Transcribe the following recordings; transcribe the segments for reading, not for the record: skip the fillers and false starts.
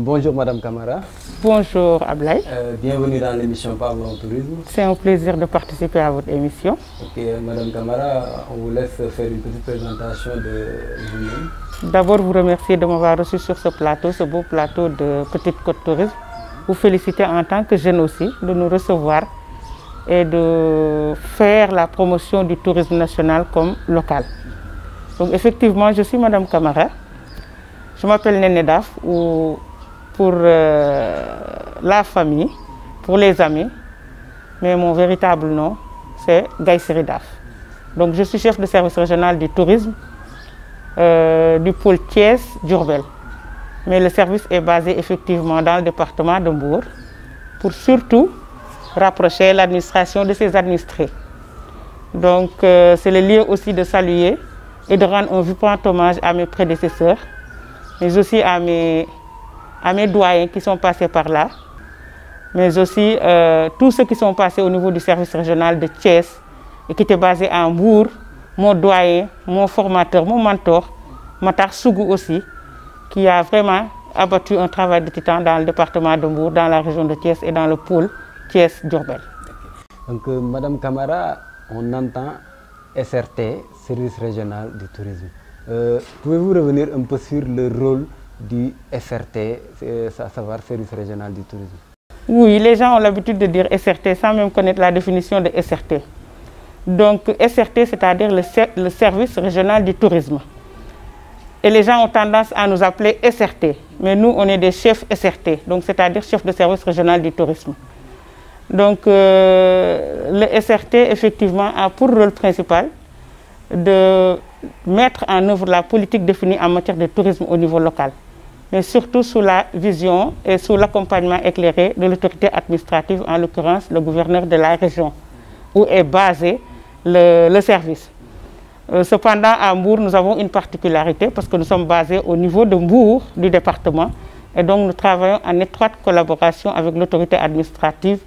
Bonjour Madame Camara. Bonjour Ablaye. Bienvenue dans l'émission Parlons Tourisme. C'est un plaisir de participer à votre émission. Ok, Madame Camara, on vous laisse faire une petite présentation de vous-même. D'abord, vous remercier de m'avoir reçu sur ce plateau, ce beau plateau de Petite Côte Tourisme. Vous féliciter en tant que jeune aussi de nous recevoir et de faire la promotion du tourisme national comme local. Donc effectivement, je suis Madame Camara. Je m'appelle Néné Daf, ou pour la famille, pour les amis, mais mon véritable nom, c'est Gaïsiri Daf. Donc je suis chef de service régional du tourisme du pôle Thiès-Diourbel. Mais le service est basé effectivement dans le département de Mbour pour surtout rapprocher l'administration de ses administrés. Donc c'est le lieu aussi de saluer et de rendre un vibrant hommage à mes prédécesseurs, mais aussi à mes doyens qui sont passés par là, mais aussi tous ceux qui sont passés au niveau du service régional de Thiès et qui étaient basés à Mbour, mon doyen, mon formateur, mon mentor, Matar Sougou aussi, qui a vraiment abattu un travail de titan dans le département de Mbour, dans la région de Thiès et dans le pôle Thiès-Diourbel. Donc Madame Camara, on entend SRT, Service Régional du Tourisme. Pouvez-vous revenir un peu sur le rôle du SRT, à savoir Service Régional du Tourisme? Oui, les gens ont l'habitude de dire SRT sans même connaître la définition de SRT. Donc SRT, c'est-à-dire le Service Régional du Tourisme. Et les gens ont tendance à nous appeler SRT, mais nous, on est des chefs SRT, donc c'est-à-dire chef de service régional du tourisme. Donc le SRT, effectivement, a pour rôle principal de mettre en œuvre la politique définie en matière de tourisme au niveau local, mais surtout sous la vision et sous l'accompagnement éclairé de l'autorité administrative, en l'occurrence le gouverneur de la région, où est basé le service. Cependant, à Mbour, nous avons une particularité parce que nous sommes basés au niveau de Mbour, du département, et donc nous travaillons en étroite collaboration avec l'autorité administrative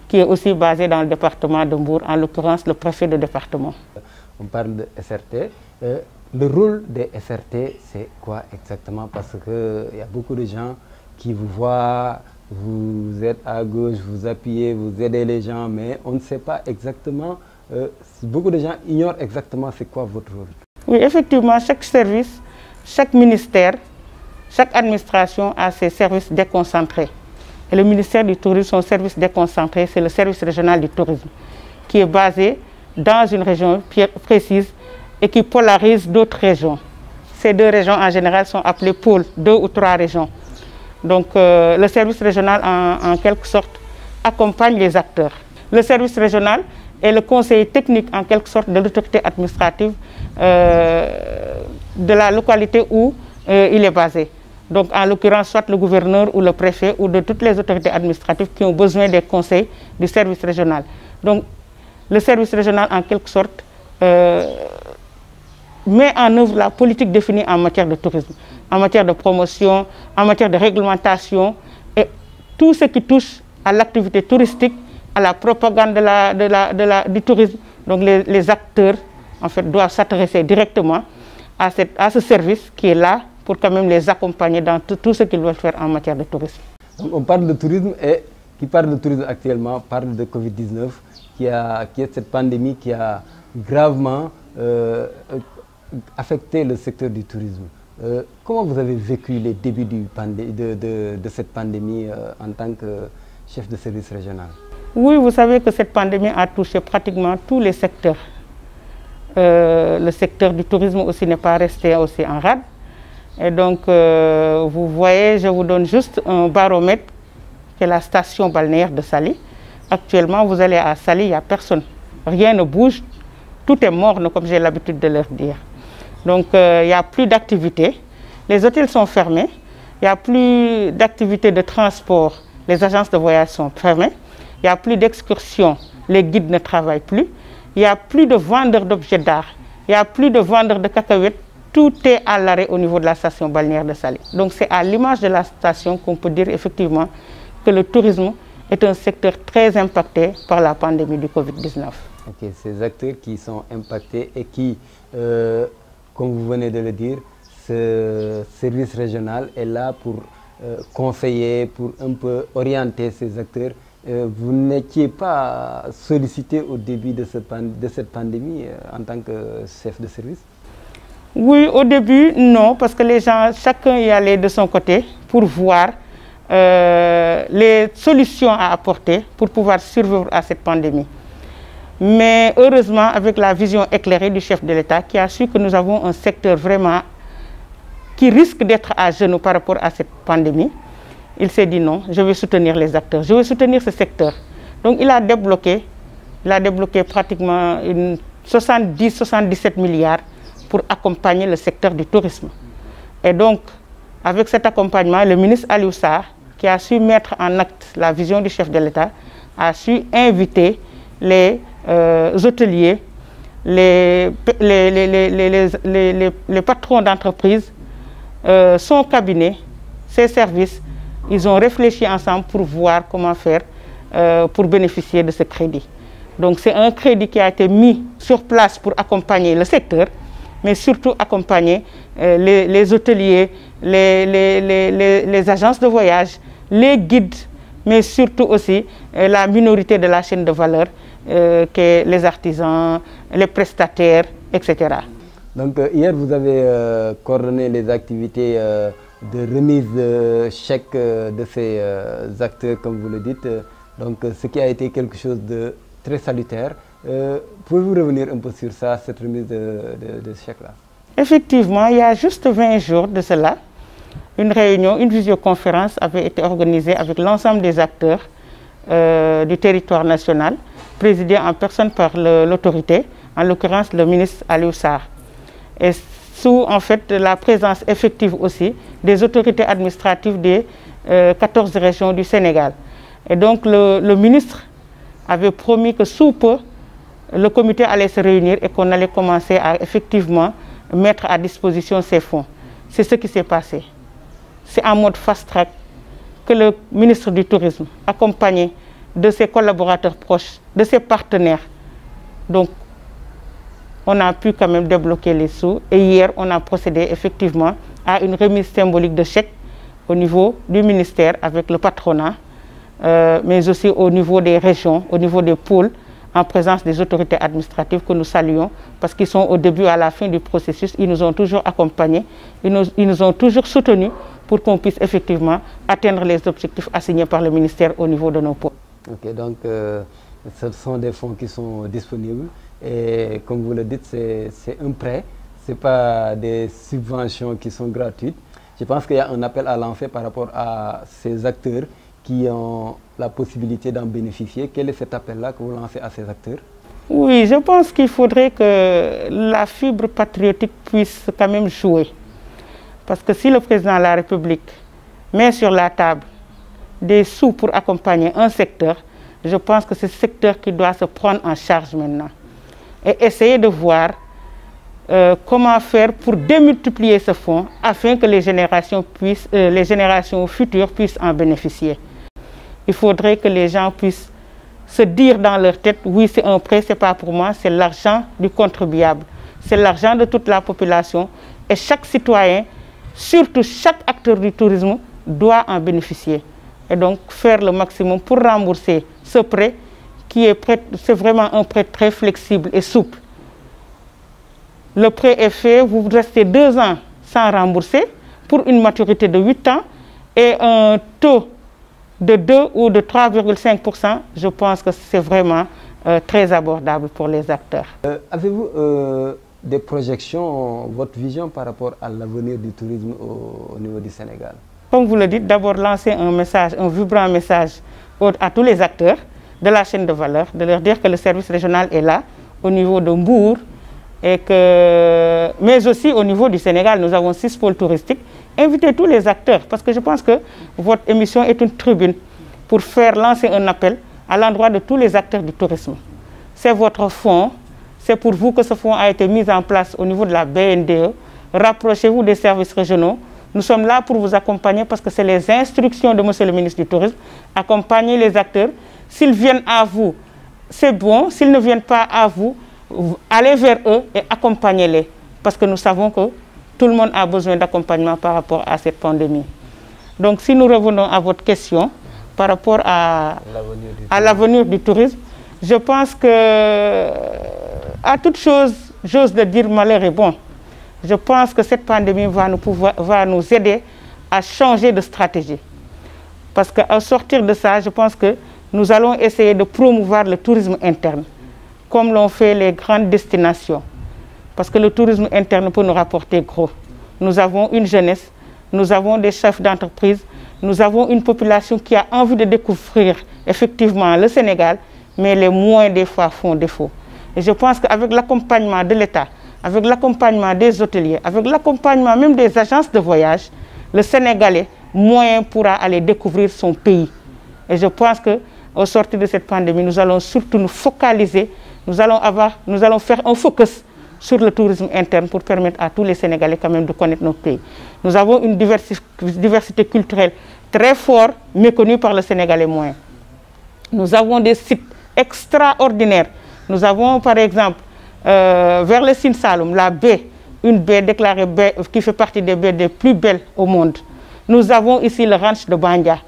qui est aussi basée dans le département de Mbour, en l'occurrence le préfet de département. On parle de SRT. Le rôle des SRT, c'est quoi exactement? Parce qu'il y a beaucoup de gens qui vous voient, vous êtes à gauche, vous appuyez, vous aidez les gens, mais on ne sait pas exactement. Beaucoup de gens ignorent exactement c'est quoi votre rôle. Oui, effectivement, chaque service, chaque ministère, chaque administration a ses services déconcentrés. Et le ministère du Tourisme, son service déconcentré, c'est le service régional du tourisme, qui est basé dans une région précise et qui polarise d'autres régions. Ces deux régions, en général, sont appelées pôles, 2 ou 3 régions. Donc, le service régional, en quelque sorte, accompagne les acteurs. Le service régional est le conseiller technique, en quelque sorte, de l'autorité administrative de la localité où il est basé. Donc, en l'occurrence, soit le gouverneur ou le préfet ou de toutes les autorités administratives qui ont besoin des conseils du service régional. Donc, le service régional, en quelque sorte, met en œuvre la politique définie en matière de tourisme, en matière de promotion, en matière de réglementation et tout ce qui touche à l'activité touristique, à la propagande du tourisme. Donc les acteurs en fait, doivent s'intéresser directement à ce service qui est là pour quand même les accompagner dans tout ce qu'ils veulent faire en matière de tourisme. Donc on parle de tourisme et qui parle de tourisme actuellement parle de Covid-19, qui est cette pandémie qui a gravement affecté le secteur du tourisme. Comment vous avez vécu les débuts de cette pandémie en tant que chef de service régional? Oui, vous savez que cette pandémie a touché pratiquement tous les secteurs. Le secteur du tourisme aussi n'est pas resté aussi en rade. Et donc, vous voyez, je vous donne juste un baromètre qui est la station balnéaire de Saly. Actuellement, vous allez à Saly, il n'y a personne. Rien ne bouge, tout est morne, comme j'ai l'habitude de leur dire. Donc, il n'y a plus d'activité. Les hôtels sont fermés. Il n'y a plus d'activité de transport. Les agences de voyage sont fermées. Il n'y a plus d'excursions. Les guides ne travaillent plus. Il n'y a plus de vendeurs d'objets d'art. Il n'y a plus de vendeurs de cacahuètes. Tout est à l'arrêt au niveau de la station balnéaire de Saly. Donc, c'est à l'image de la station qu'on peut dire effectivement que le tourisme est un secteur très impacté par la pandémie du Covid-19. Ok, ces acteurs qui sont impactés et qui, comme vous venez de le dire, ce service régional est là pour conseiller, pour un peu orienter ces acteurs. Vous n'étiez pas sollicité au début de cette pandémie en tant que chef de service? Oui, au début, non, parce que les gens, chacun y allait de son côté pour voir les solutions à apporter pour pouvoir survivre à cette pandémie. Mais heureusement, avec la vision éclairée du chef de l'État qui a su que nous avons un secteur vraiment qui risque d'être à genoux par rapport à cette pandémie, il s'est dit non, je vais soutenir les acteurs, je vais soutenir ce secteur. Donc il a débloqué pratiquement 70-77 milliards pour accompagner le secteur du tourisme. Et donc, avec cet accompagnement, le ministre Aliou Sarr, qui a su mettre en acte la vision du chef de l'État, a su inviter les hôteliers, les patrons d'entreprise, son cabinet, ses services. Ils ont réfléchi ensemble pour voir comment faire pour bénéficier de ce crédit. Donc c'est un crédit qui a été mis sur place pour accompagner le secteur, mais surtout accompagner les hôteliers, les agences de voyage, les guides, mais surtout aussi la minorité de la chaîne de valeur, que les artisans, les prestataires, etc. Donc hier, vous avez coordonné les activités de remise de chèques de ces acteurs, comme vous le dites, donc ce qui a été quelque chose de très salutaire. Pouvez-vous revenir un peu sur ça, cette remise de chèques-là? Effectivement, il y a juste 20 jours de cela, une réunion, une visioconférence avait été organisée avec l'ensemble des acteurs du territoire national, présidée en personne par l'autorité, en l'occurrence le ministre Aliou Sarr. Et sous en fait la présence effective aussi des autorités administratives des 14 régions du Sénégal. Et donc le ministre avait promis que sous peu, le comité allait se réunir et qu'on allait commencer à effectivement mettre à disposition ces fonds. C'est ce qui s'est passé. C'est en mode fast-track que le ministre du Tourisme, accompagné de ses collaborateurs proches, de ses partenaires, donc on a pu quand même débloquer les sous. Et hier, on a procédé effectivement à une remise symbolique de chèques au niveau du ministère avec le patronat, mais aussi au niveau des régions, au niveau des pôles, en présence des autorités administratives que nous saluons, parce qu'ils sont au début à la fin du processus, ils nous ont toujours accompagnés, ils nous ont toujours soutenus pour qu'on puisse effectivement atteindre les objectifs assignés par le ministère au niveau de nos pôles. Ok, donc ce sont des fonds qui sont disponibles et comme vous le dites, c'est un prêt, ce n'est pas des subventions qui sont gratuites. Je pense qu'il y a un appel à lancer par rapport à ces acteurs qui ont la possibilité d'en bénéficier. Quel est cet appel-là que vous lancez à ces acteurs? Oui, je pense qu'il faudrait que la fibre patriotique puisse quand même jouer. Parce que si le président de la République met sur la table des sous pour accompagner un secteur, je pense que c'est ce secteur qui doit se prendre en charge maintenant. Et essayer de voir comment faire pour démultiplier ce fonds afin que les générations futures puissent en bénéficier. Il faudrait que les gens puissent se dire dans leur tête, oui, c'est un prêt, ce n'est pas pour moi, c'est l'argent du contribuable. C'est l'argent de toute la population et chaque citoyen, surtout chaque acteur du tourisme, doit en bénéficier. Et donc faire le maximum pour rembourser ce prêt qui est prêt, c'est vraiment un prêt très flexible et souple. Le prêt est fait, vous restez 2 ans sans rembourser pour une maturité de 8 ans et un taux de 2 ou de 3,5%, je pense que c'est vraiment très abordable pour les acteurs. Avez-vous des projections, votre vision par rapport à l'avenir du tourisme au niveau du Sénégal? Comme vous le dites, d'abord lancer un message, un vibrant message à tous les acteurs de la chaîne de valeur, de leur dire que le service régional est là, au niveau de Mbour, mais aussi au niveau du Sénégal, nous avons 6 pôles touristiques. Invitez tous les acteurs, parce que je pense que votre émission est une tribune pour faire lancer un appel à l'endroit de tous les acteurs du tourisme. C'est votre fonds, c'est pour vous que ce fonds a été mis en place au niveau de la BNDE. Rapprochez-vous des services régionaux. Nous sommes là pour vous accompagner parce que c'est les instructions de Monsieur le ministre du Tourisme. Accompagnez les acteurs. S'ils viennent à vous, c'est bon. S'ils ne viennent pas à vous, allez vers eux et accompagnez-les. Parce que nous savons que tout le monde a besoin d'accompagnement par rapport à cette pandémie. Donc si nous revenons à votre question par rapport à l'avenir du tourisme, je pense que à toute chose, j'ose le dire, malheur est bon. Je pense que cette pandémie va nous aider à changer de stratégie. Parce qu'à sortir de ça, je pense que nous allons essayer de promouvoir le tourisme interne, comme l'ont fait les grandes destinations. Parce que le tourisme interne peut nous rapporter gros. Nous avons une jeunesse, nous avons des chefs d'entreprise, nous avons une population qui a envie de découvrir effectivement le Sénégal, mais les moyens des fois font défaut. Et je pense qu'avec l'accompagnement de l'État, avec l'accompagnement des hôteliers, avec l'accompagnement même des agences de voyage, le Sénégalais moyen pourra aller découvrir son pays. Et je pense qu'au sortir de cette pandémie, nous allons surtout nous focaliser, nous allons faire un focus sur le tourisme interne pour permettre à tous les Sénégalais quand même de connaître notre pays. Nous avons une diversité culturelle très forte, méconnue par le Sénégalais moyen. Nous avons des sites extraordinaires. Nous avons par exemple vers le Sine Saloum, la baie, une baie déclarée baie, qui fait partie des baies les plus belles au monde. Nous avons ici le ranch de Bandia.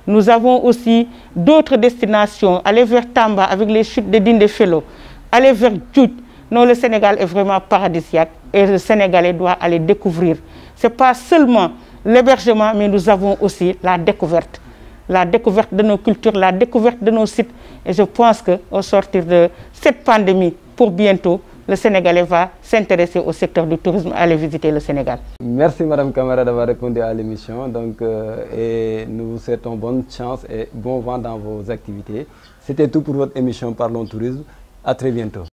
Nous avons aussi d'autres destinations. Aller vers Tamba avec les chutes de Dindéfelo. Aller vers Djout. Non, le Sénégal est vraiment paradisiaque et le Sénégalais doit aller découvrir. Ce n'est pas seulement l'hébergement, mais nous avons aussi la découverte. La découverte de nos cultures, la découverte de nos sites. Et je pense qu'au sortir de cette pandémie, pour bientôt, le Sénégalais va s'intéresser au secteur du tourisme, aller visiter le Sénégal. Merci Madame Camara d'avoir répondu à l'émission. Et nous vous souhaitons bonne chance et bon vent dans vos activités. C'était tout pour votre émission Parlons Tourisme. À très bientôt.